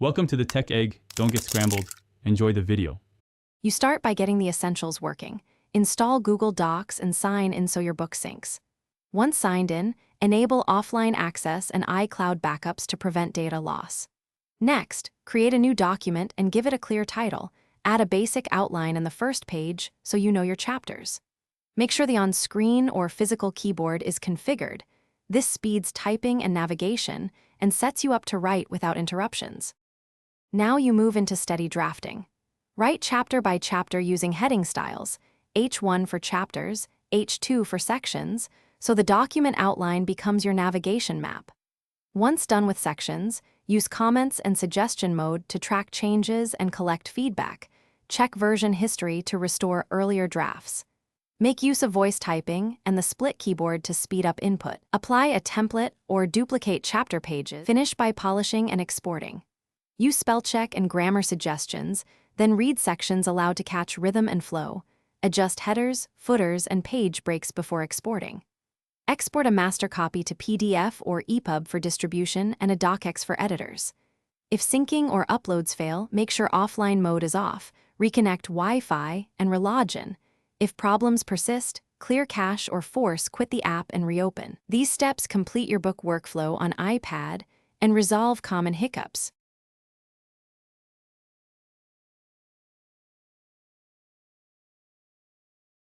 Welcome to the Tech Egg. Don't get scrambled. Enjoy the video. You start by getting the essentials working. Install Google Docs and sign in so your book syncs. Once signed in, enable offline access and iCloud backups to prevent data loss. Next, create a new document and give it a clear title. Add a basic outline in the first page so you know your chapters. Make sure the on-screen or physical keyboard is configured. This speeds typing and navigation and sets you up to write without interruptions. Now you move into steady drafting. Write chapter by chapter using heading styles, H1 for chapters, H2 for sections, so the document outline becomes your navigation map. Once done with sections, use comments and suggestion mode to track changes and collect feedback. Check version history to restore earlier drafts. Make use of voice typing and the split keyboard to speed up input. Apply a template or duplicate chapter pages. Finish by polishing and exporting. Use spell check and grammar suggestions, then read sections allowed to catch rhythm and flow. Adjust headers, footers, and page breaks before exporting. Export a master copy to PDF or EPUB for distribution and a docx for editors. If syncing or uploads fail, make sure offline mode is off, reconnect Wi-Fi, and relogin. If problems persist, clear cache or force quit the app and reopen. These steps complete your book workflow on iPad and resolve common hiccups.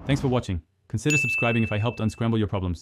Thanks for watching. Consider subscribing if I helped unscramble your problems.